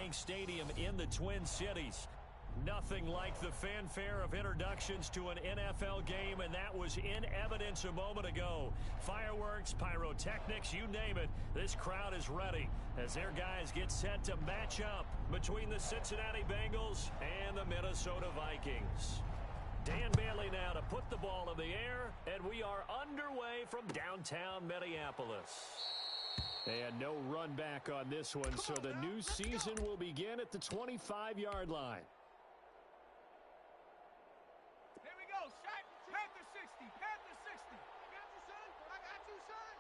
SticksGang Stadium in the Twin Cities. Nothing like the fanfare of introductions to an NFL game, and that was in evidence a moment ago. Fireworks, pyrotechnics, you name it. This crowd is ready as their guys get set to match up between the Cincinnati Bengals and the Minnesota Vikings. Dan Bailey now to put the ball in the air, and we are underway from downtown Minneapolis. And no run back on this one, so the new season will begin at the 25-yard line. Here we go, shot. Panther 60, Panther 60. I got you, son.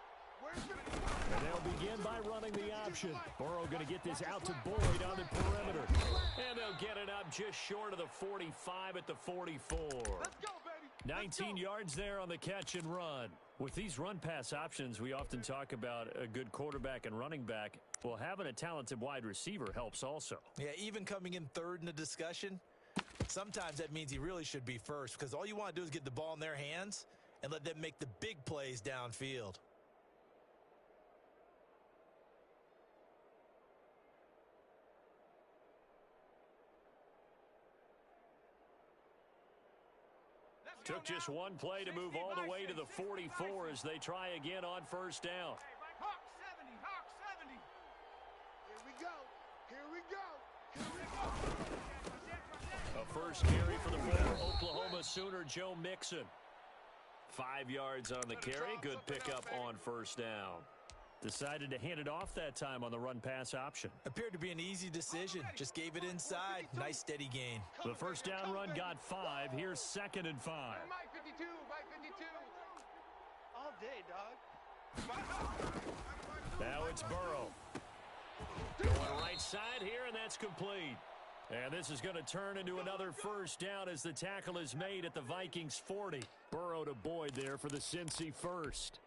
And they'll begin by running the option. Burrow going to get this out to Boyd on the perimeter. And they'll get it up just short of the 45 at the 44. Let's go, baby. 19 yards there on the catch and run. With these run-pass options, we often talk about a good quarterback and running back. Well, having a talented wide receiver helps also. Yeah, even coming in third in the discussion, sometimes that means he really should be first because all you want to do is get the ball in their hands and let them make the big plays downfield. Took just one play to move all the way to the 44 as they try again on first down. Hawk 70, Hawk 70. Here we go. Here we go. Here we go. A first carry for the former Oklahoma Sooner, Joe Mixon. 5 yards on the carry. Good pickup on first down. Decided to hand it off that time on the run-pass option. Appeared to be an easy decision. Just gave it inside. Nice steady gain. The first down run got 5. Here's 2nd and 5. Mike 52, Mike 52. All day, dog. Now it's Burrow. Going right side here, and that's complete. And this is going to turn into another first down as the tackle is made at the Vikings 40. Burrow to Boyd there for the Cincy first.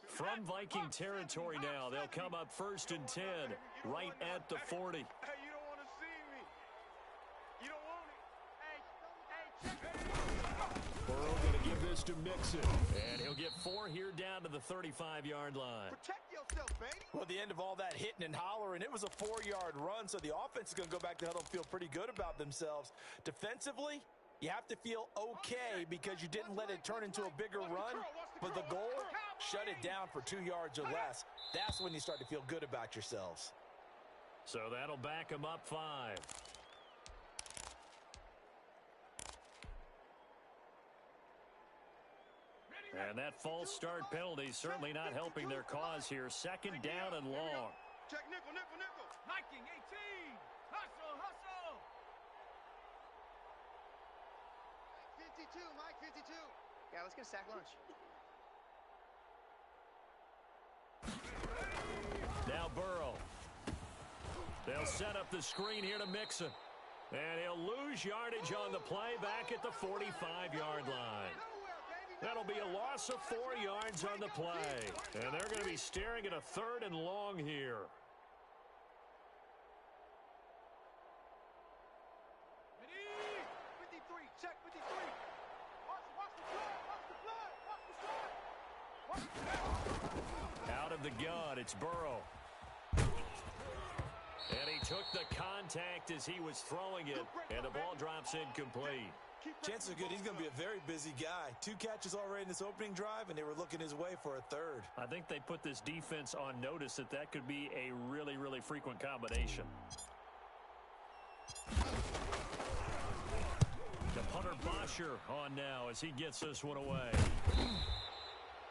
From Viking territory now, they'll come up 1st and 10, right at the 40. Hey, you don't want to see me. You don't want it. Hey, check. Burrow going to give this to Mixon, and he'll get 4 here down to the 35-yard line. Protect yourself, baby. Well, the end of all that hitting and hollering, it was a 4-yard run, so the offense is going to go back to huddle and feel pretty good about themselves. Defensively, you have to feel okay because you didn't let it turn into a bigger run, but the goal, shut it down for 2 yards or less. That's when you start to feel good about yourselves. So that'll back them up 5. And that false start penalty certainly not helping their cause here. 2nd down and long. Check nickel, nickel, nickel. Viking 18. Hustle, hustle. 52, Mike 52. Yeah, let's get a sack lunch. Now Burrow. They'll set up the screen here to Mixon. And he'll lose yardage on the play back at the 45-yard line. That'll be a loss of 4 yards on the play. And they're going to be staring at a 3rd and long here. Ready? 53, check 53. Watch the blood, watch the blood, watch the blood. Out of the gun, it's Burrow. And he took the contact as he was throwing it, and the ball drops incomplete. Chances are good he's going to be a very busy guy. 2 catches already in this opening drive, and they were looking his way for a 3rd. I think they put this defense on notice that that could be a really, really frequent combination. The punter Bosher on now as he gets this one away.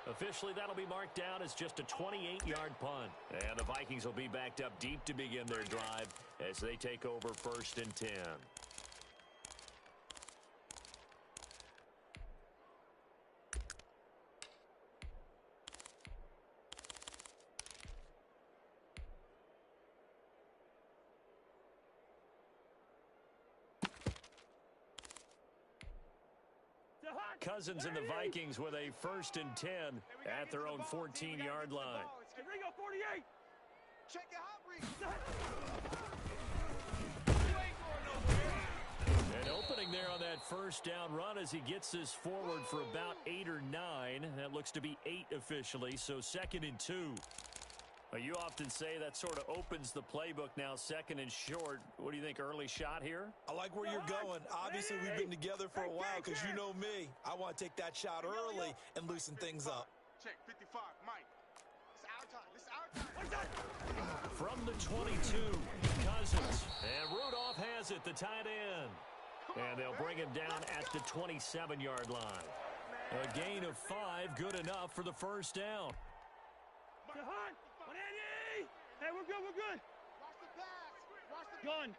Officially, that'll be marked down as just a 28-yard punt. And the Vikings will be backed up deep to begin their drive as they take over 1st and 10. Cousins and the Vikings with a 1st and 10 at their own 14-yard line. Ringo 48. Check your hot read. And opening there on that first down run as he gets this forward for about 8 or 9. That looks to be 8 officially, so 2nd and 2. Well, you often say that sort of opens the playbook now, second and short. What do you think, early shot here? I like where you're going. Obviously, we've been together for a while because you know me. I want to take that shot early and loosen things up. Check, 55, Mike. It's our time. It's our time. From the 22, Cousins. And Rudolph has it, the tight end. And they'll bring him down at the 27-yard line. A gain of 5, good enough for the first down. Hey, we're good, we're good. Watch the pass. Watch the Gun.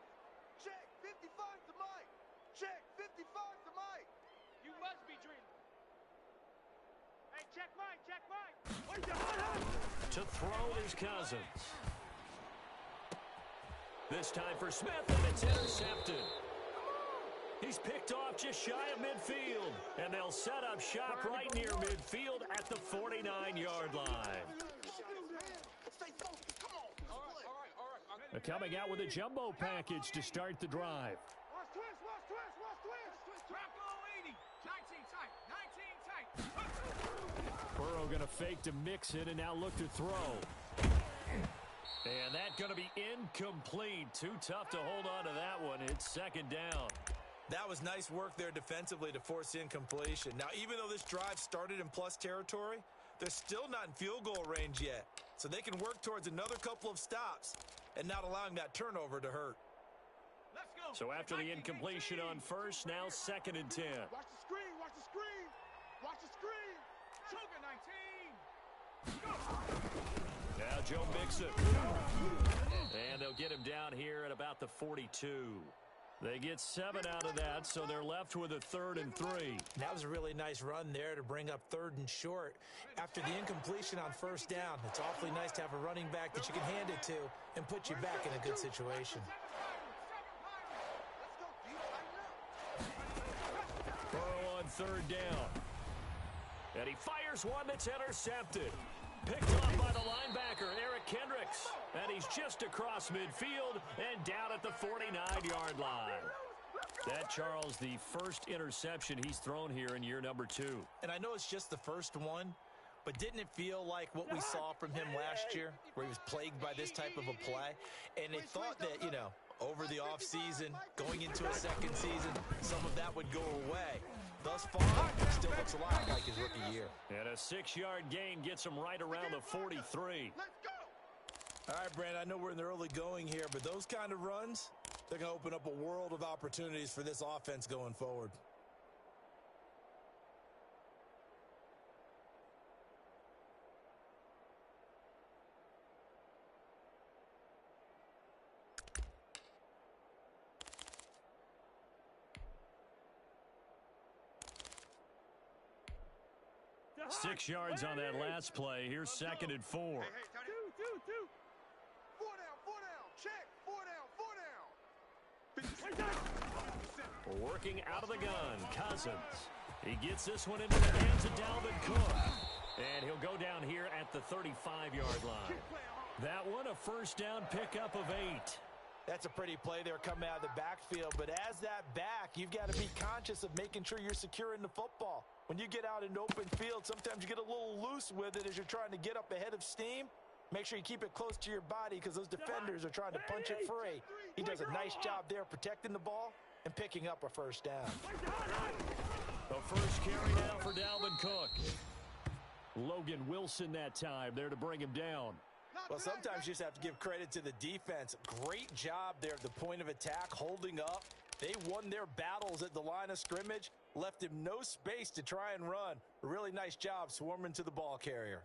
Check, 55 to Mike. Check, 55 to Mike. You must be dreaming. Hey, check Mike. To throw is Cousins. This time for Smith, and it's intercepted. He's picked off just shy of midfield, and they'll set up shop right near midfield at the 49-yard line. Coming out with a jumbo package to start the drive. Watch twist. Bronco 80. 19 tight. Burrow going to fake to mix it and now look to throw. And that going to be incomplete. Too tough to hold on to that one. It's second down. That was nice work there defensively to force incompletion. Now, even though this drive started in plus territory, they're still not in field goal range yet. So they can work towards another couple of stops and not allowing that turnover to hurt. Let's go. So after the incompletion on first, now second and 10. Watch the screen. Watch the screen. Watch the screen. Sugar 19. Now Joe Mixon. And they'll get him down here at about the 42. They get 7 out of that, so they're left with a 3rd and 3. That was a really nice run there to bring up 3rd and short. After the incompletion on first down, it's awfully nice to have a running back that you can hand it to and put you back in a good situation. Burrow on 3rd down. And he fires one that's intercepted. Picked off by the linebacker, Eric Kendricks. And he's just across midfield and down at the 49-yard line. That, Charles, the first interception he's thrown here in year number 2. And I know it's just the first one, but didn't it feel like what we saw from him last year, where he was plagued by this type of a play? And they thought that, you know, over the offseason, going into a second season, some of that would go away. Thus far, still looks a lot like his rookie year. And a 6-yard gain gets him right around the 43. Let's go. All right, Brandon, I know we're in the early going here, but those kind of runs, they're going to open up a world of opportunities for this offense going forward. Six yards on that last play. Here's second and 4. Hey, Tony. Two. 4 down. Check. 4 down. Working out of the gun, Cousins. He gets this one into the hands of Dalvin Cook. And he'll go down here at the 35-yard line. That one, a first down pickup of 8. That's a pretty play there coming out of the backfield, but as that back, you've got to be conscious of making sure you're securing the football. When you get out in open field, sometimes you get a little loose with it as you're trying to get up ahead of steam. Make sure you keep it close to your body because those defenders are trying to punch it free. He does a nice job there protecting the ball and picking up a first down. The first carry now for Dalvin Cook. Logan Wilson that time there to bring him down. Well, sometimes you just have to give credit to the defense. Great job there at the point of attack, holding up. They won their battles at the line of scrimmage, left him no space to try and run. A really nice job swarming to the ball carrier.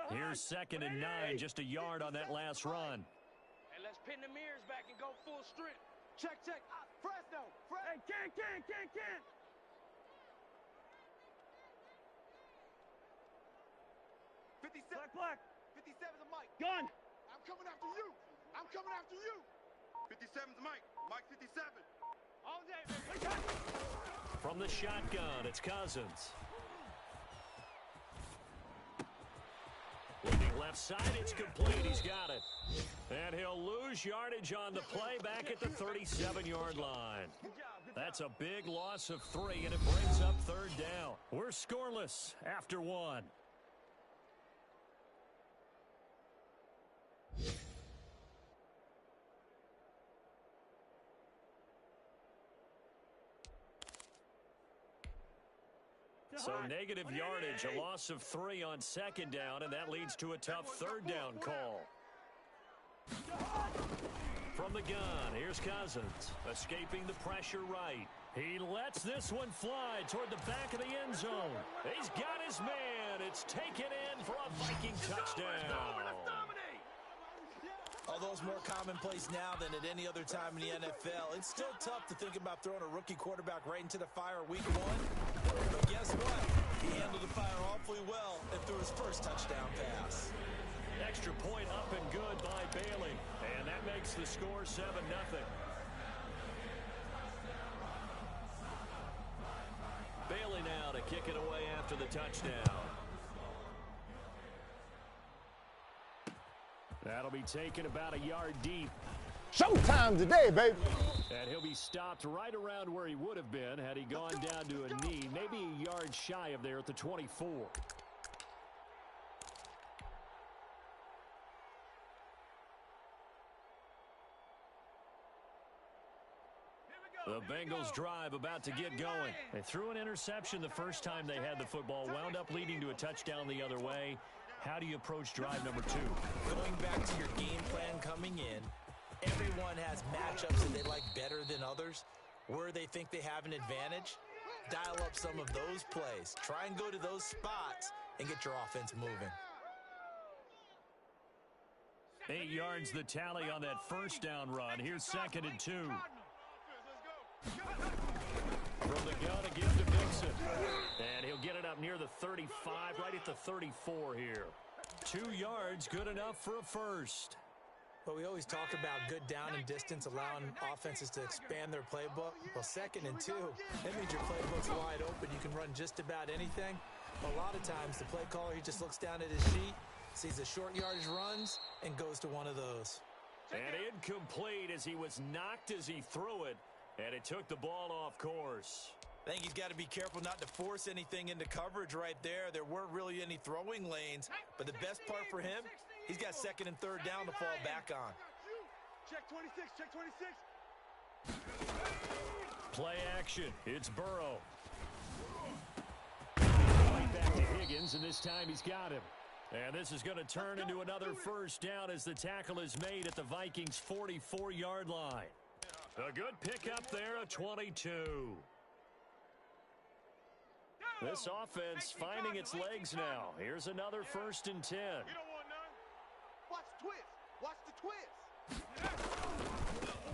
Here's second and 9, just a yard on that last run. And let's pin the mirrors back and go full strength. Check. Fresno. Hey, can't. 57. Black. 57's a Mike. Gun. I'm coming after you. 57's Mike. Mike 57. All day, baby. From the shotgun, it's Cousins. Looking left side. It's complete. He's got it. And he'll lose yardage on the play back at the 37-yard line. That's a big loss of 3, and it brings up third down. We're scoreless after 1. So negative yardage, a loss of 3 on second down, and that leads to a tough third down call. From the gun, here's Cousins, escaping the pressure right. He lets this one fly toward the back of the end zone. He's got his man. It's taken in for a Viking touchdown. Although it's more commonplace now than at any other time in the NFL, it's still tough to think about throwing a rookie quarterback right into the fire week 1. But guess what? He handled the fire awfully well and threw his first touchdown pass. Extra point up and good by Bailey. And that makes the score 7-0. Bailey now to kick it away after the touchdown. That'll be taken about a yard deep. Showtime today, baby. And he'll be stopped right around where he would have been had he gone down to a knee, maybe a yard shy of there at the 24. The Bengals drive about to get going. They threw an interception the first time they had the football, wound up leading to a touchdown the other way. How do you approach drive number 2? Going back to your game plan coming in, everyone has matchups that they like better than others. Where they think they have an advantage, dial up some of those plays. Try and go to those spots and get your offense moving. 8 yards the tally on that first down run. Here's 2nd and 2. From the gun again to Mixon. And he'll get it up near the 35, right at the 34 here. 2 yards, good enough for a first. But we always talk about good down and distance, allowing offenses to expand their playbook. Well, 2nd and 2, that means your playbook's wide open. You can run just about anything. A lot of times, the play caller, he just looks down at his sheet, sees the short yardage runs, and goes to one of those. And incomplete as he was knocked as he threw it, and it took the ball off course. I think he's got to be careful not to force anything into coverage right there. There weren't really any throwing lanes, but the best part for him, he's got 2nd and 3rd down to fall back on. Check 26, check 26. Play action. It's Burrow. Right back to Higgins, and this time he's got him. And this is going to turn into another first down as the tackle is made at the Vikings' 44-yard line. A good pickup there, a 22. This offense finding its legs now. Here's another 1st and 10. You don't want none. Watch the twist. Watch the twist.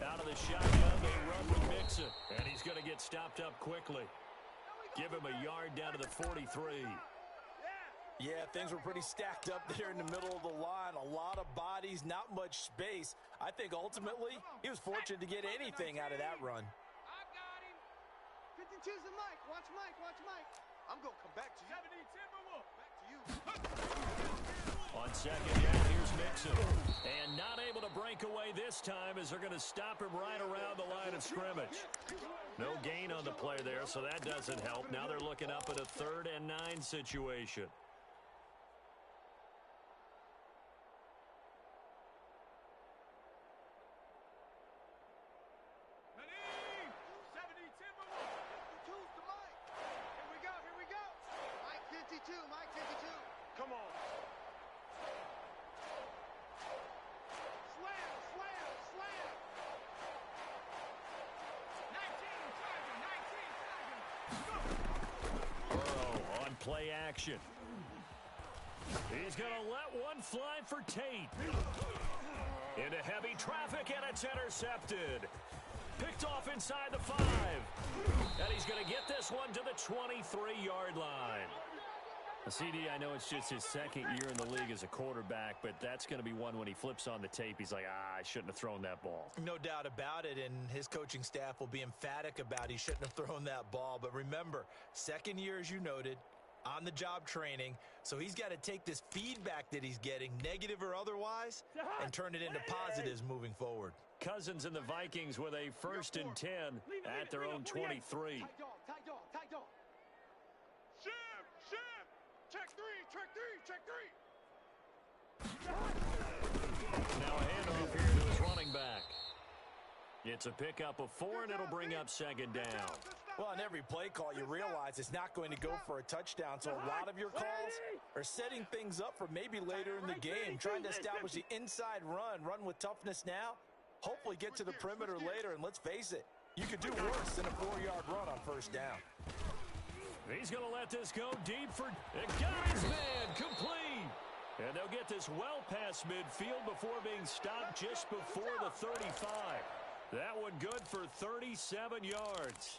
Out of the shotgun, they run with Mixon. And he's going to get stopped up quickly. Give him a yard down to the 43. Yeah, things were pretty stacked up there in the middle of the line. A lot of bodies, not much space. I think ultimately he was fortunate to get anything out of that run. I got him. 52's the Mike. Watch Mike. Watch Mike. I'm going to come back to you. 70 Timberwolf. Back to you. On 2nd down, here's Mixon. And not able to break away this time as they're going to stop him right around the line of scrimmage. No gain on the play there, so that doesn't help. Now they're looking up at a 3rd and 9 situation. Come on. Slam, slam, slam. 19, Tiger, 19, Tiger. Burrow on play action. He's going to let one fly for Tate. Into heavy traffic, and it's intercepted. Picked off inside the 5. And he's going to get this one to the 23-yard line. CD, I know it's just his 2nd year in the league as a quarterback, but that's going to be one when he flips on the tape. He's like, I shouldn't have thrown that ball. No doubt about it, and his coaching staff will be emphatic about he shouldn't have thrown that ball. But remember, 2nd year, as you noted, on-the-job training, so he's got to take this feedback that he's getting, negative or otherwise, and turn it into positives moving forward. Cousins and the Vikings with a 1st and 10 at their own 23. Tight dog. Shim. Check three. Now a handoff here to his running back. It's a pickup of 4, and it'll bring up 2nd down. Well, on every play call, you realize it's not going to go for a touchdown, so a lot of your calls are setting things up for maybe later in the game, trying to establish the inside run with toughness now, hopefully get to the perimeter later, and let's face it, you could do worse than a 4-yard run on 1st down. He's going to let this go deep for his man, complete. And they'll get this well past midfield before being stopped just before the 35. That one good for 37 yards.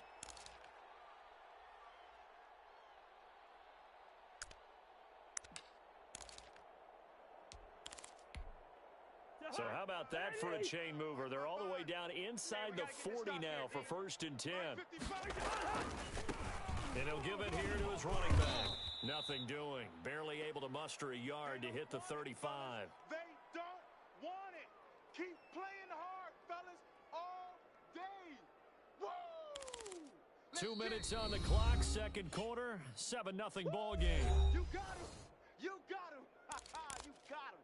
So how about that for a chain mover? They're all the way down inside the 40 now for 1st and 10. And he'll give it here to his running back. Nothing doing. Barely able to muster a yard to hit the 35. They don't want it. Keep playing hard, fellas, all day. Woo! 2 minutes on the clock, 2nd quarter, 7-0 ball game. You got him. You got him. You got him.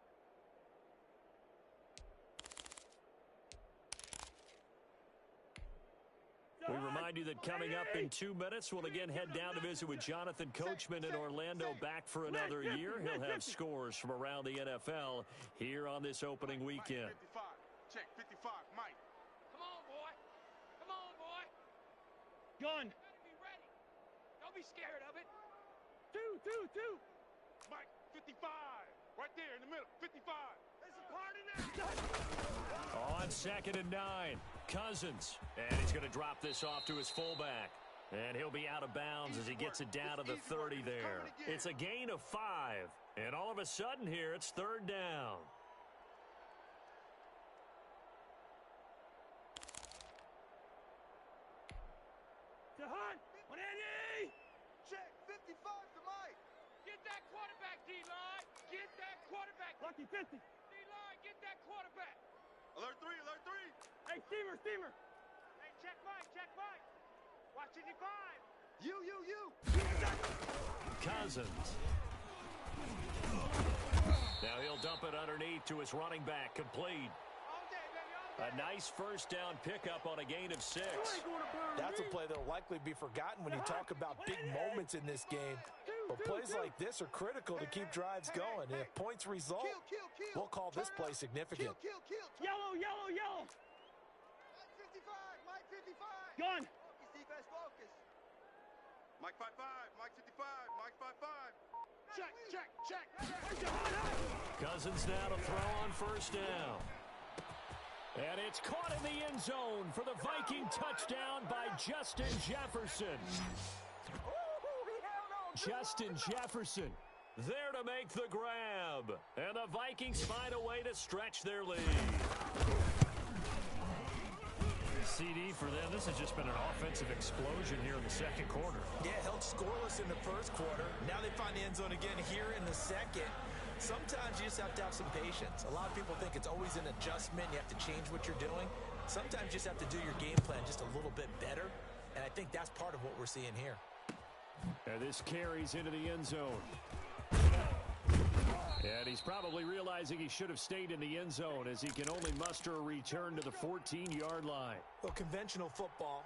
We remind you that coming up in 2 minutes, we'll again head down to visit with Jonathan Coachman in Orlando, back for another year. He'll have scores from around the NFL here on this opening weekend. 55. Check 55, Mike. Come on, boy. Gun. You better be ready. Don't be scared of it. Two. Mike, 55. Right there in the middle. 55. There's a part in there. On 2nd and 9, Cousins. And he's going to drop this off to his fullback. And he'll be out of bounds as he gets it down to the 30 there. It's a gain of 5. And all of a sudden here, it's 3rd down. Check 55 to Mike. Get that quarterback, D-line. Get that quarterback. Lucky 50. D-line, get that quarterback. Alert 3. Hey, steamer. Hey, check Mike. Watch 55. You. Cousins. Now he'll dump it underneath to his running back, complete. All day, baby, all day. A nice 1st down pickup on a gain of 6. That's a play that will likely be forgotten when you talk about big moments in this game. But plays like this are critical to keep drives going. And if points result, we'll call this play significant. Kill. Yellow. Mike 55. Gun. Focus, defense, focus. Mike 55. Mike 55. Mike 55. Check. Cousins now to throw on 1st down. And it's caught in the end zone for the Viking touchdown by Justin Jefferson. Justin Jefferson there to make the grab. And the Vikings find a way to stretch their lead. CD for them. This has just been an offensive explosion here in the 2nd quarter. Yeah, held scoreless in the 1st quarter. Now they find the end zone again here in the 2nd. Sometimes you just have to have some patience. A lot of people think it's always an adjustment. You have to change what you're doing. Sometimes you just have to do your game plan just a little bit better. And I think that's part of what we're seeing here. And this carries into the end zone. And he's probably realizing he should have stayed in the end zone as he can only muster a return to the 14-yard line. Well, conventional football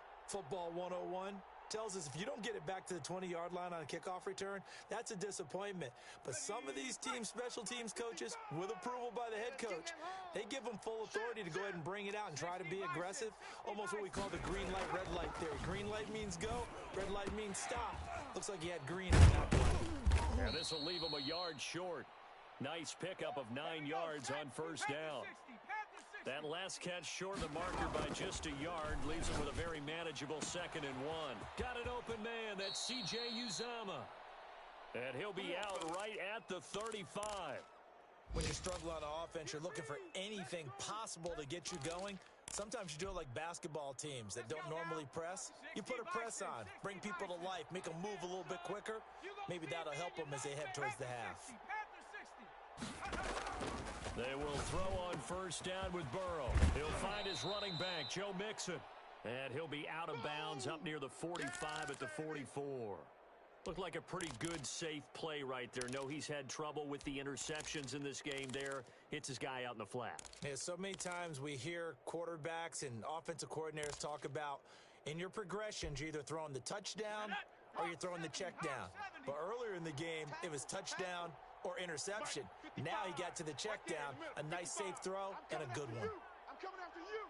101, tells us if you don't get it back to the 20-yard line on a kickoff return, that's a disappointment. But some of these team special teams coaches, with approval by the head coach, they give them full authority to go ahead and bring it out and try to be aggressive. Almost what we call the green light, red light theory. Green light means go, red light means stop. Looks like he had green on that one. And this will leave him a yard short. Nice pickup of 9 yards on 1st down. That last catch short of the marker by just a yard leaves him with a very manageable 2nd and 1. Got an open man. That's C.J. Uzomah. And he'll be out right at the 35. When you struggle on offense, you're looking for anything possible to get you going. Sometimes you do it like basketball teams that don't normally press. You put a press on, bring people to life, make them move a little bit quicker. Maybe that'll help them as they head towards the half. They will throw on first down with Burrow. He'll find his running back, Joe Mixon. And he'll be out of bounds up near the 45 at the 44. Looked like a pretty good, safe play right there. No, he's had trouble with the interceptions in this game there. Hits his guy out in the flat. Yeah, so many times we hear quarterbacks and offensive coordinators talk about in your progressions, you're either throwing the touchdown or you're throwing the check down. But earlier in the game, it was touchdown or interception. Now he got to the check down, a nice safe throw and a good one. I'm coming after you.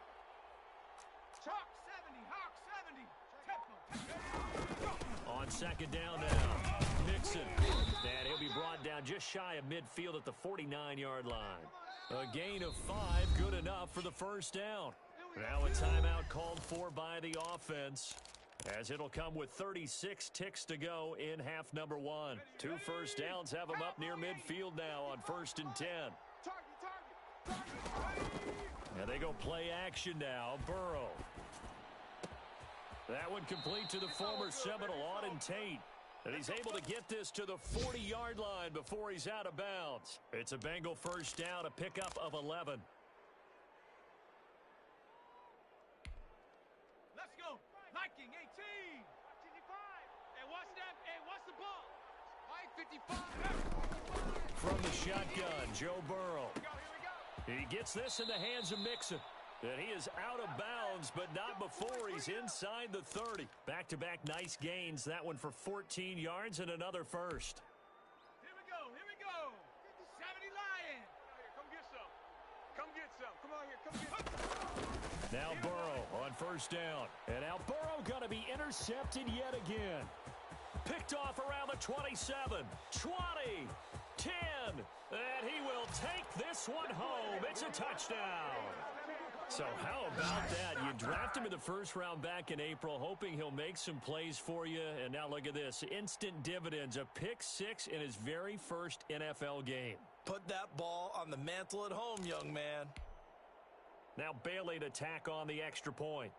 Hawk 70, Hawk 70. Tempo. On second down now, Mixon. And he'll be brought down just shy of midfield at the 49-yard line. A gain of 5, good enough for the first down. Now a timeout called for by the offense, as it'll come with 36 ticks to go in half number 1. 2 first downs have them up near midfield now on 1st and 10. And they go play action now. Burrow. That one complete to the former Seminole, Auden Tate. And he's able to get this to the 40-yard line before he's out of bounds. It's a Bengal first down, a pickup of 11. Let's go. Hiking 18. 55. Hey, watch that. Hey, watch the ball. Hike 55. From the shotgun, Joe Burrow. Here we go. He gets this in the hands of Mixon. And he is out of bounds, but not before he's inside the 30. Back-to-back nice gains. That one for 14 yards and another first. Here we go. Here we go. 70 Lion. Come get some. Come get some. Come on here. Come get some. Now Burrow on first down. And now Burrow going to be intercepted yet again. Picked off around the 27, 20, 10. And he will take this one home. It's a touchdown. So how about that? You draft him in the first round back in April, hoping he'll make some plays for you. And now look at this. Instant dividends. A pick 6 in his very first NFL game. Put that ball on the mantle at home, young man. Now Bailey to tack on the extra point.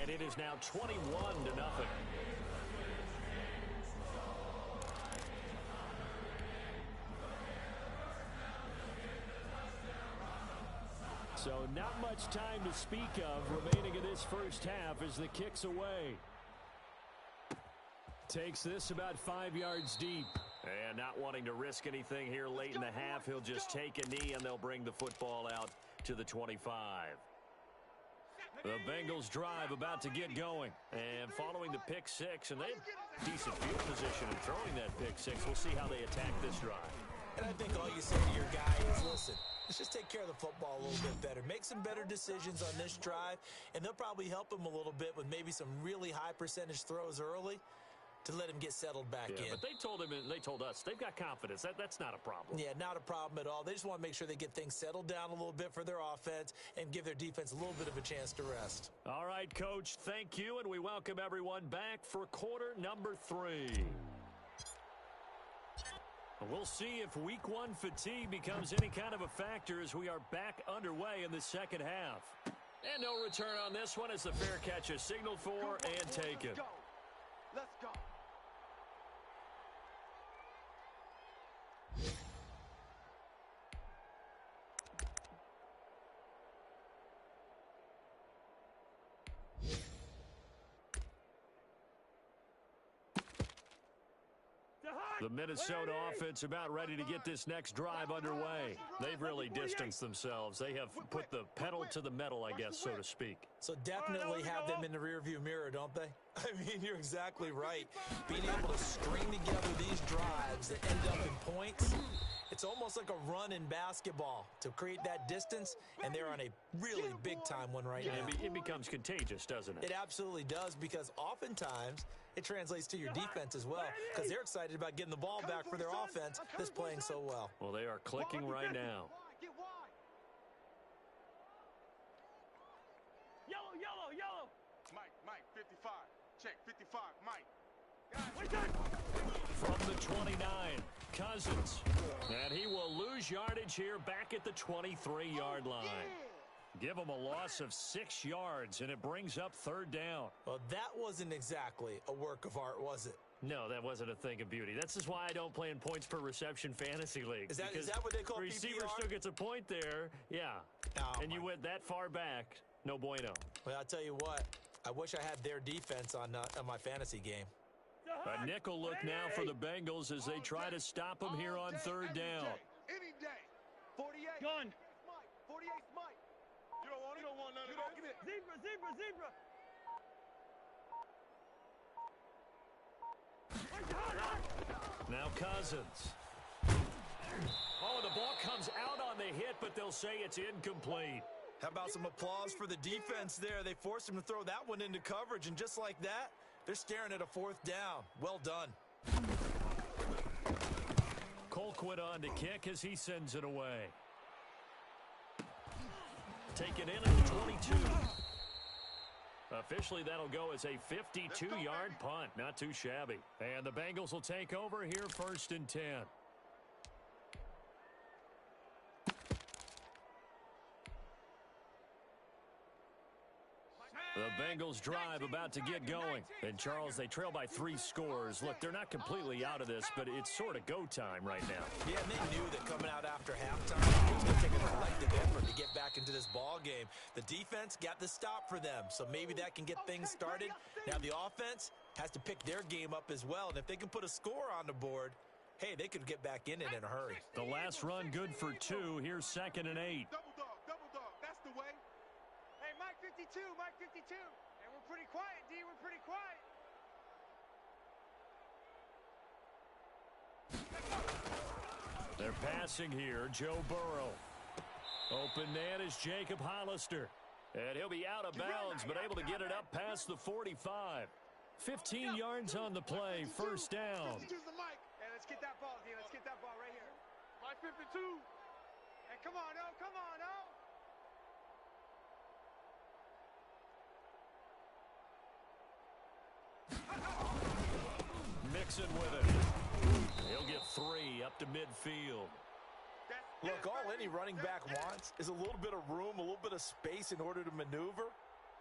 And it is now 21-0. So not much time to speak of remaining in this first half as the kick's away. Takes this about 5 yards deep. And not wanting to risk anything here late in the half, he'll just take a knee and they'll bring the football out to the 25. The Bengals drive about to get going. And following the pick 6, and they have decent field position in throwing that pick 6. We'll see how they attack this drive. And I think all you say to your guy is, listen, let's just take care of the football a little bit better. Make some better decisions on this drive, and they'll probably help him a little bit with maybe some really high percentage throws early to let him get settled back in. But they told him, and they told us, they've got confidence. That's not a problem. Yeah, not a problem at all. They just want to make sure they get things settled down a little bit for their offense and give their defense a little bit of a chance to rest. All right, Coach, thank you, and we welcome everyone back for quarter number 3. We'll see if week 1 fatigue becomes any kind of a factor as we are back underway in the second half. And no return on this one as the fair catch is signaled for and taken. Let's go. The Minnesota offense about ready to get this next drive underway. They've really distanced themselves. They have put the pedal to the metal, I guess, so to speak. So definitely have them in the rearview mirror, don't they? I mean, you're exactly right. Being able to string together these drives that end up in points, it's almost like a run in basketball to create that distance, and they're on a really big-time one right now. It becomes contagious, doesn't it? It absolutely does, because oftentimes it translates to your defense as well, because they're excited about getting the ball back for their offense that's playing so well. Well, they are clicking right now. Get wide. Yellow, yellow, yellow. Mike, 55. Check, 55, Mike. From the 29, Cousins. And he will lose yardage here back at the 23-yard line. Give him a loss of 6 yards, and it brings up 3rd down. Well, that wasn't exactly a work of art, was it? No, that wasn't a thing of beauty. This is why I don't play in points per reception fantasy league. Is that what they call receiver PPR? still gets a point there. Yeah. Oh, and you went that far back. No bueno. Well, I'll tell you what. I wish I had their defense on my fantasy game. A nickel look now for the Bengals as they try to stop them here on 3rd down. Any day. 48. Gun. 48 Mike. You don't want none of this. Zebra. Now Cousins. Oh, the ball comes out on the hit, but they'll say it's incomplete. How about some applause for the defense there? They forced him to throw that one into coverage, and just like that, they're staring at a 4th down. Well done. Colquitt on to kick as he sends it away. Taken in at the 22. Officially, that'll go as a 52-yard punt. Not too shabby. And the Bengals will take over here 1st and 10. The Bengals drive about to get going. And, Charles, they trail by 3 scores. Look, they're not completely out of this, but it's sort of go time right now. Yeah, and they knew that coming out after halftime, it was going to take a collective effort to get back into this ball game. The defense got the stop for them, so maybe that can get things started. Now the offense has to pick their game up as well, and if they can put a score on the board, hey, they could get back in it in a hurry. The last run good for 2. Here's 2nd and 8. Double dog. That's the way. Hey, Mike 52. And we're pretty quiet, D. We're pretty quiet. They're passing here. Joe Burrow. Open man is Jacob Hollister. And he'll be out of bounds, but able to get it up past the 45. 15 yards on the play. 1st down. Hey, let's get that ball, D. Let's get that ball right here. Mike 52. Hey, come on, O. Mixon with it. He'll get 3 up to midfield. Look, all any running back wants is a little bit of room, a little bit of space in order to maneuver.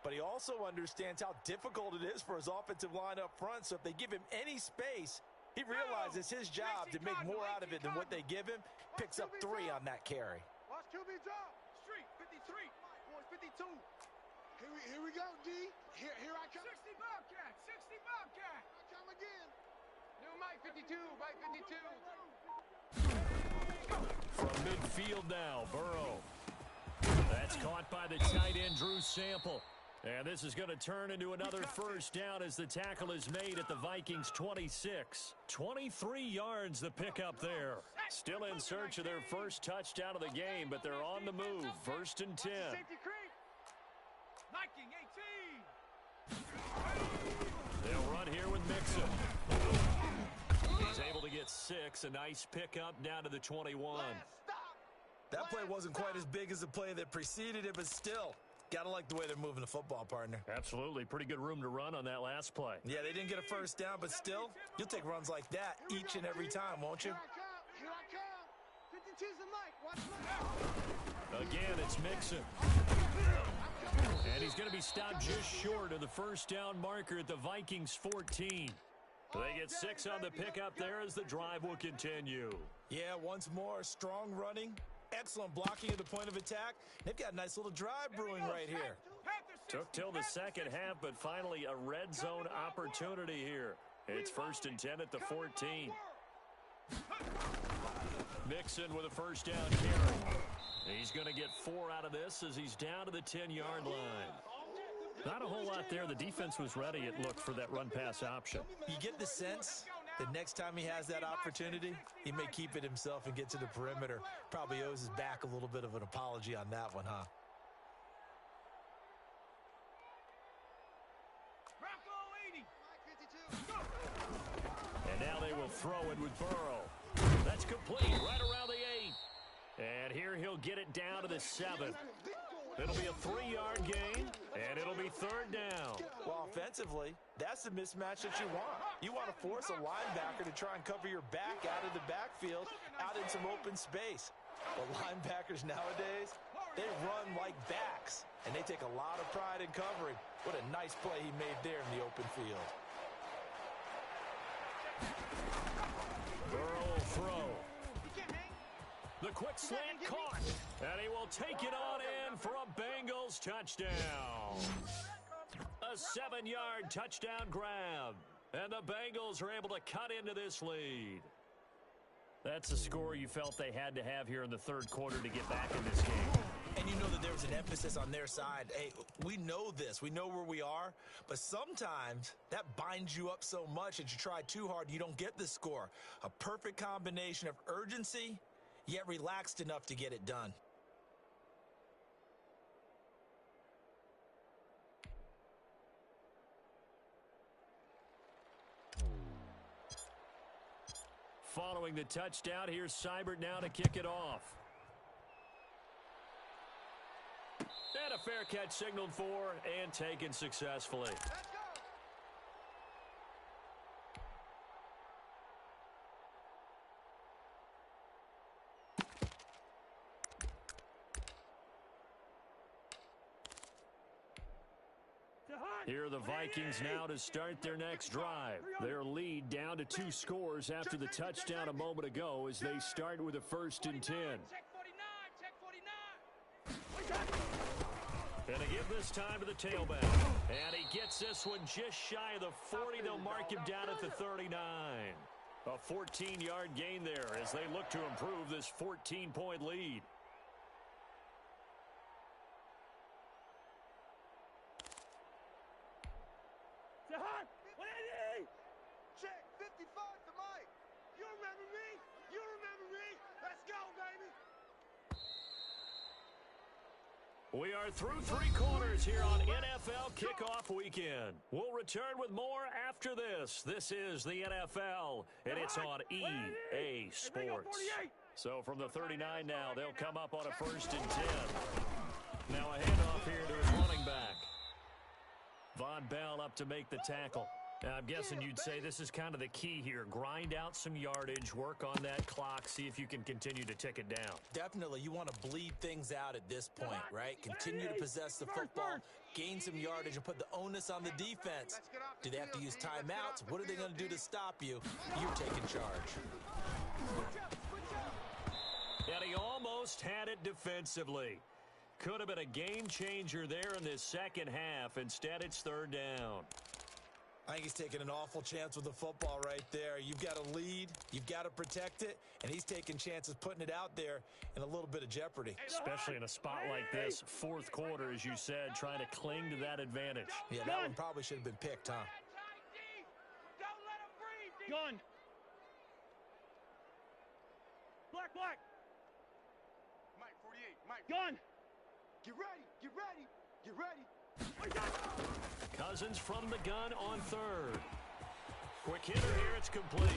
But he also understands how difficult it is for his offensive line up front. So if they give him any space, he realizes his job to make more out of it than what they give him. Picks up 3 on that carry. Watch QB drop. Street, 53. Boys, 52. Here we go, D. Here I come. 60 Bobcat. I come again. New Mike 52. Mike 52. From midfield now, Burrow. That's caught by the tight end, Drew Sample. And this is going to turn into another 1st down as the tackle is made at the Vikings 26. 23 yards the pickup there. Still in search of their first touchdown of the game, but they're on the move. 1st and 10. Safety creep. Viking 18. They'll run here with Mixon. He's able to get 6. A nice pickup down to the 21. That play wasn't quite as big as the play that preceded it, but still, gotta like the way they're moving the football, partner. Absolutely. Pretty good room to run on that last play. Yeah, they didn't get a 1st down, but still, you'll take runs like that each and every time, won't you? Here I come. 52's the Mike. Watch Mike. Again, it's Mixon. And he's going to be stopped just short of the 1st down marker at the Vikings 14. They get 6 on the pickup there as the drive will continue. Yeah, once more, strong running, excellent blocking at the point of attack. They've got a nice little drive brewing right here. Took till the second half, but finally a red zone opportunity here. It's 1st and 10 at the 14. Mixon with a 1st down carry. He's going to get 4 out of this as he's down to the 10-yard line. Not a whole lot there. The defense was ready, it looked, for that run-pass option. You get the sense that next time he has that opportunity, he may keep it himself and get to the perimeter. Probably owes his back a little bit of an apology on that one, huh? And now they will throw it with Burrow. That's complete right around the 8. And here he'll get it down to the 7. It'll be a 3-yard gain, and it'll be 3rd down. Well, offensively, that's the mismatch that you want. You want to force a linebacker to try and cover your back out of the backfield, out in some open space. But linebackers nowadays, they run like backs, and they take a lot of pride in covering. What a nice play he made there in the open field. Burrow throw. The quick slant caught, and he will take it on in for a Bengals touchdown. A 7-yard touchdown grab, and the Bengals are able to cut into this lead. That's a score you felt they had to have here in the 3rd quarter to get back in this game. And you know that there was an emphasis on their side. Hey, we know this. We know where we are. But sometimes that binds you up so much that you try too hard, you don't get the score. A perfect combination of urgency, yet relaxed enough to get it done. Following the touchdown, here's Seibert now to kick it off. And a fair catch signaled for and taken successfully. Let's go. Here are the Vikings now to start their next drive. Their lead down to 2 scores after the touchdown a moment ago as they start with a 1st and 10. Check 49, check 49. And to give this time to the tailback. And he gets this one just shy of the 40. They'll mark him down at the 39. A 14-yard gain there as they look to improve this 14-point lead. Check 55 to Mike. You remember me? You remember me? Let's go, baby. We are through 3 quarters here on NFL Kickoff Weekend. We'll return with more after this. This is the NFL, and it's on EA Sports. So from the 39 now, they'll come up on a 1st and 10. Now a handoff here to his running back. Von Bell up to make the tackle. Now, I'm guessing you'd say this is kind of the key here. Grind out some yardage, work on that clock, see if you can continue to tick it down. Definitely, you want to bleed things out at this point, right? Continue to possess the football, gain some yardage, and put the onus on the defense. Do they have to use timeouts? What are they going to do to stop you? You're taking charge. And he almost had it defensively. Could have been a game changer there in this second half. Instead, it's 3rd down. I think he's taking an awful chance with the football right there. You've got to lead, you've got to protect it, and he's taking chances putting it out there in a little bit of jeopardy. Especially in a spot like this, 4th quarter, as you said, trying to cling to that advantage. Yeah, that one probably should have been picked, huh? Don't let him breathe. Gun. Black. Mike 48. Mike. Gun. Get ready. Get ready. Get ready. Cousins from the gun on 3rd. Quick hitter here, it's complete.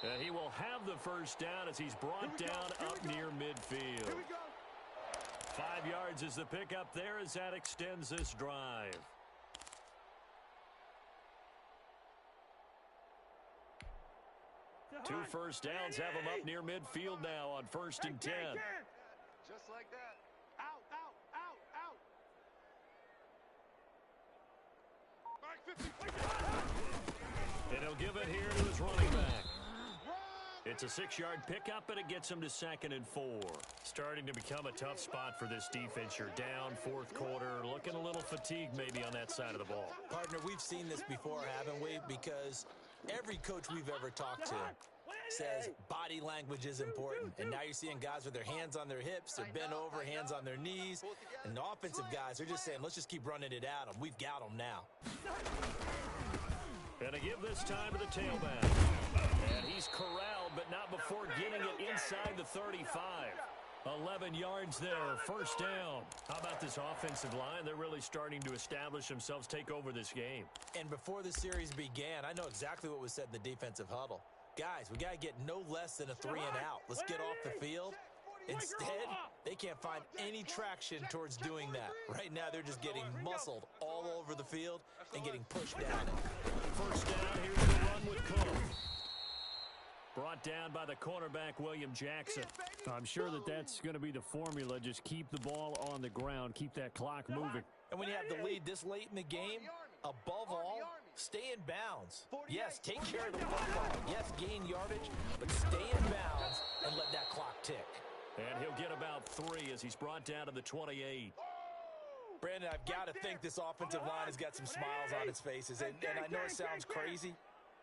And he will have the 1st down as he's brought down up near midfield. Here we go. 5 yards is the pickup there as that extends this drive. Two 1st downs have him up near midfield now on 1st and 10. Just like that. Out. Mike 50. And he'll give it here to his running back. It's a 6-yard pickup, and it gets him to 2nd and 4. Starting to become a tough spot for this defense. You're down 4th quarter, looking a little fatigued maybe on that side of the ball. Partner, we've seen this before, haven't we? Because every coach we've ever talked to says body language is important. And now you're seeing guys with their hands on their hips, they're bent over, hands on their knees. And the offensive guys are just saying, let's just keep running it at them. We've got them now. And to give this time to the tailback. And he's corralled, but not before getting it inside the 35. 11 yards there, 1st down. How about this offensive line? They're really starting to establish themselves, take over this game. And before the series began, I know exactly what was said in the defensive huddle. Guys, we got to get no less than a 3 and out. Let's get off the field Instead, they can't find any traction towards doing that. Right now, they're just getting muscled all over the field and getting pushed down. First down, here's the run with Cook. Brought down by the cornerback, William Jackson. I'm sure that's going to be the formula. Just keep the ball on the ground. Keep that clock moving. And when you have the lead this late in the game, above all, stay in bounds. Yes, take care of the football. Yes, gain yardage, but stay in bounds and let that clock tick. And he'll get about 3 as he's brought down to the 28. Brandon, I've got to think this offensive line has got some smiles on its faces. And I know it sounds crazy,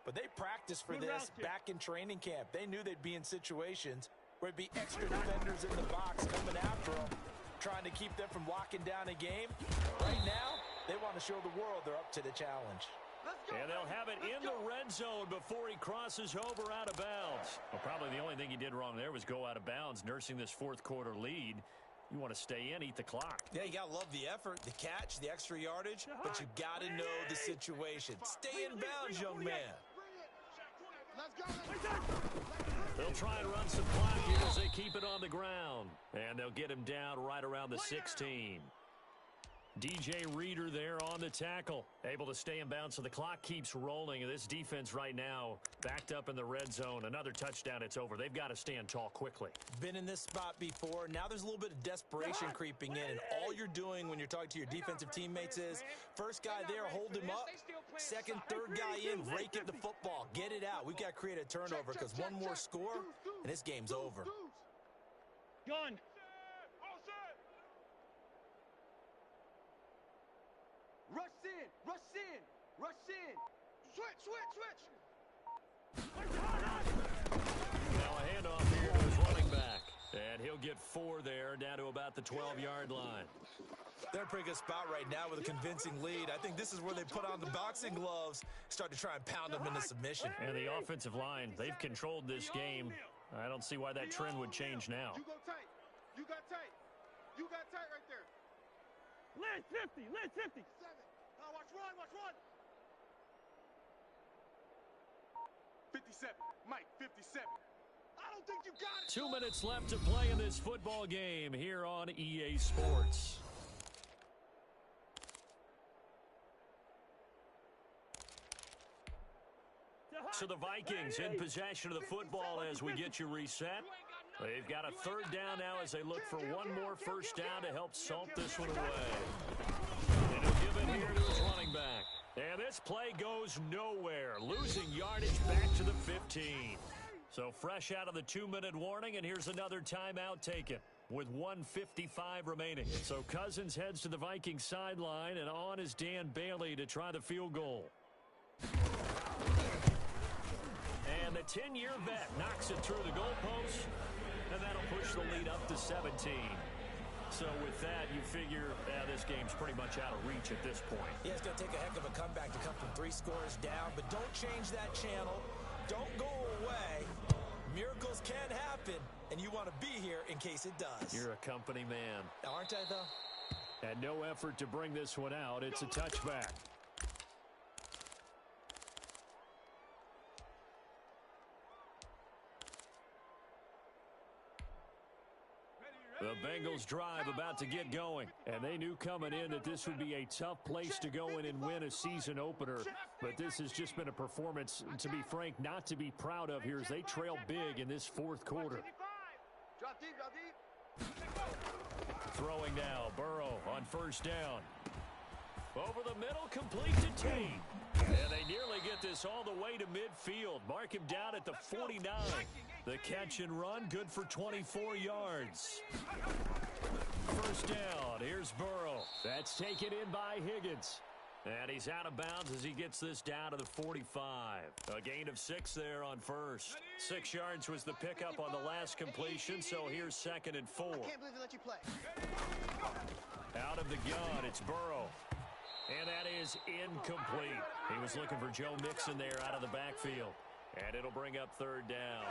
but they practiced for this back in training camp. They knew they'd be in situations where it'd be extra defenders in the box coming after them, trying to keep them from locking down a game. Right now, they want to show the world they're up to the challenge. And they'll have it in the red zone before he crosses over out of bounds. Well, probably the only thing he did wrong there was go out of bounds, nursing this fourth quarter lead. You want to stay in, eat the clock. Yeah, you got to love the effort, the catch, the extra yardage, but you got to know the situation. Stay in bounds, young man. They'll try and run some clock here as they keep it on the ground. And they'll get him down right around the 16. DJ Reader there on the tackle. Able to stay in bounds, so the clock keeps rolling. And this defense right now backed up in the red zone. Another touchdown, it's over. They've got to stand tall quickly. Been in this spot before. Now there's a little bit of desperation creeping in. And all you're doing when you're talking to your defensive teammates is, first guy there, hold him up. Second, third guy in, rake at the football. Get it out. We've got to create a turnover because one more score, and this game's over. Gun. Rush in, rush in, rush in. Switch. Now a handoff here to his running back. And he'll get 4 there, down to about the 12-yard line. They're in a pretty good spot right now with a convincing lead. I think this is where they put on the boxing gloves, start to try and pound them into submission. And the offensive line, they've controlled this game. I don't see why that trend would change now. You go tight. You got tight. You got tight right there. Led 50. 7. Now watch run. 57. Mike, 57. I don't think you got it. 2 minutes left to play in this football game here on EA Sports. So the Vikings in possession of the football as we get you reset. They've got a third down now as they look for one more first down to help salt this one away. And he'll give it here to his running back. And this play goes nowhere, losing yardage back to the 15. So fresh out of the 2-minute warning, and here's another timeout taken with 1:55 remaining. So Cousins heads to the Vikings sideline, and on is Dan Bailey to try the field goal. And the 10-year vet knocks it through the goalpost, and that'll push the lead up to 17. So with that, you figure this game's pretty much out of reach at this point. Yeah, it's going to take a heck of a comeback to come from 3 scores down, but don't change that channel. Don't go away. Miracles can happen, and you want to be here in case it does. You're a company man. Aren't I, though? And no effort to bring this one out. It's a touchback. The Bengals drive about to get going, and they knew coming in that this would be a tough place to go in and win a season opener. But this has just been a performance, to be frank, not to be proud of here as they trail big in this fourth quarter. Drop deep. Throwing now, Burrow on first down. Over the middle, complete to Tate. And they nearly get this all the way to midfield. Mark him down at the 49. The catch and run, good for 24 yards. First down, here's Burrow. That's taken in by Higgins. And he's out of bounds as he gets this down to the 45. A gain of 6 there on first. 6 yards was the pickup on the last completion, so here's 2nd and 4. I can't believe they let you play. Out of the gun, it's Burrow. And that is incomplete. He was looking for Joe Mixon there out of the backfield. And it'll bring up third down.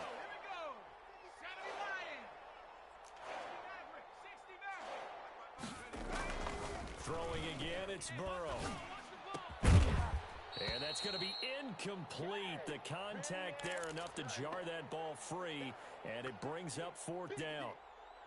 Throwing again, it's Burrow. And that's going to be incomplete. The contact there enough to jar that ball free. And it brings up 4th down.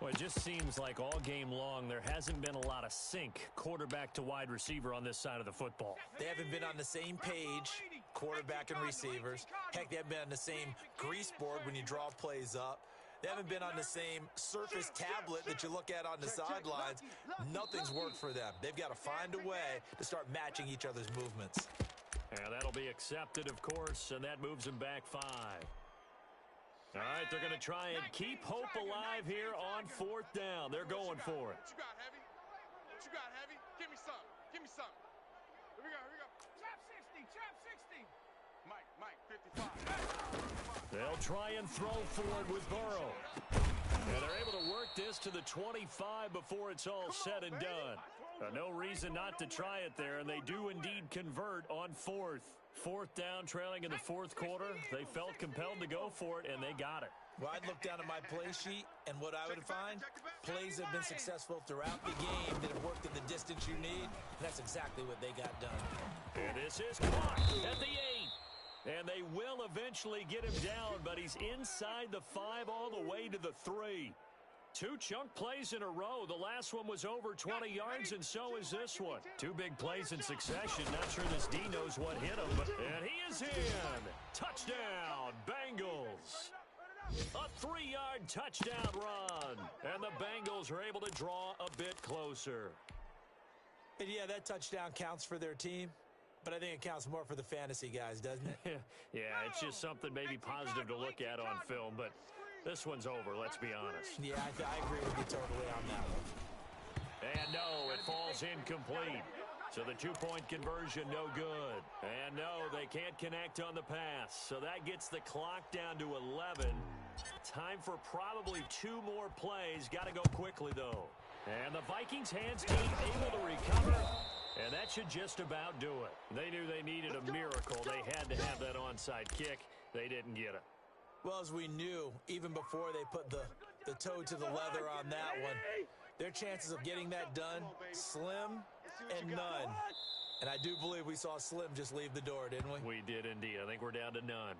Well, it just seems like all game long there hasn't been a lot of sync quarterback to wide receiver on this side of the football. They haven't been on the same page, quarterback and receivers. Heck, they haven't been on the same grease board when you draw plays up. They haven't been on the same surface tablet that you look at on the sidelines. Nothing's worked for them. They've got to find a way to start matching each other's movements. And that'll be accepted, of course, and that moves them back 5. All right, they're going to try and keep hope alive here on 4th down. They're going for it. What you got, Heavy? What you got, Heavy? Give me some. Give me some. Here we go. Here we go. Trap 60. Trap 60. Mike, 55. They'll try and throw forward with Burrow. And they're able to work this to the 25 before it's all said and done. No reason not to try it there, and they do indeed convert on 4th. 4th down, trailing in the 4th quarter. They felt compelled to go for it, and they got it. Well, I'd look down at my play sheet, and what I would find, plays have been successful throughout the game that have worked in the distance you need, and that's exactly what they got done. And this is caught at the 8. And they will eventually get him down, but he's inside the 5 all the way to the 3. 2 chunk plays in a row. The last one was over 20 yards, and so is this one. 2 big plays in succession. Not sure this D knows what hit him, and he is in. Touchdown, Bengals. A 3-yard touchdown run, and the Bengals are able to draw a bit closer. And yeah, that touchdown counts for their team, but I think it counts more for the fantasy guys, doesn't it? Yeah, it's just something maybe positive to look at on film, but this one's over, let's be honest. Yeah, I agree with you totally on that one. And no, it falls incomplete. So the 2-point conversion, no good. And no, they can't connect on the pass. So that gets the clock down to 11. Time for probably 2 more plays. Got to go quickly, though. And the Vikings hands team able to recover. And that should just about do it. They knew they needed a miracle. They had to have that onside kick. They didn't get it. Well, as we knew, even before they put the toe to the leather on that one, their chances of getting that done, slim and none. And I do believe we saw Slim just leave the door, didn't we? We did indeed. I think we're down to none.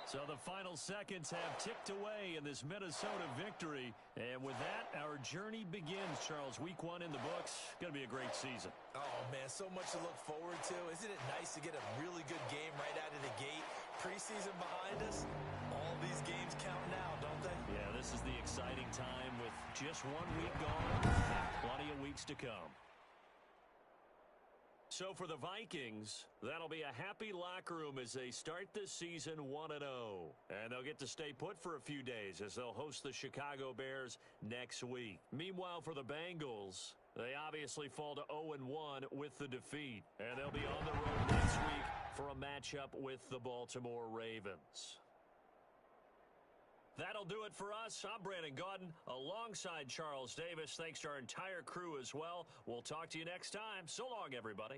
So the final seconds have ticked away in this Minnesota victory. And with that, our journey begins, Charles. Week 1 in the books. Going to be a great season. Oh, man, so much to look forward to. Isn't it nice to get a really good game right out of the gate? Preseason behind us. All these games count now, don't they? Yeah, this is the exciting time with just 1 week gone and plenty of weeks to come. So for the Vikings, that'll be a happy locker room as they start this season 1-0. And they'll get to stay put for a few days as they'll host the Chicago Bears next week. Meanwhile, for the Bengals, they obviously fall to 0-1 with the defeat. And they'll be on the road next week for a matchup with the Baltimore Ravens. That'll do it for us. I'm Brandon Gaudin alongside Charles Davis. Thanks to our entire crew as well. We'll talk to you next time. So long, everybody.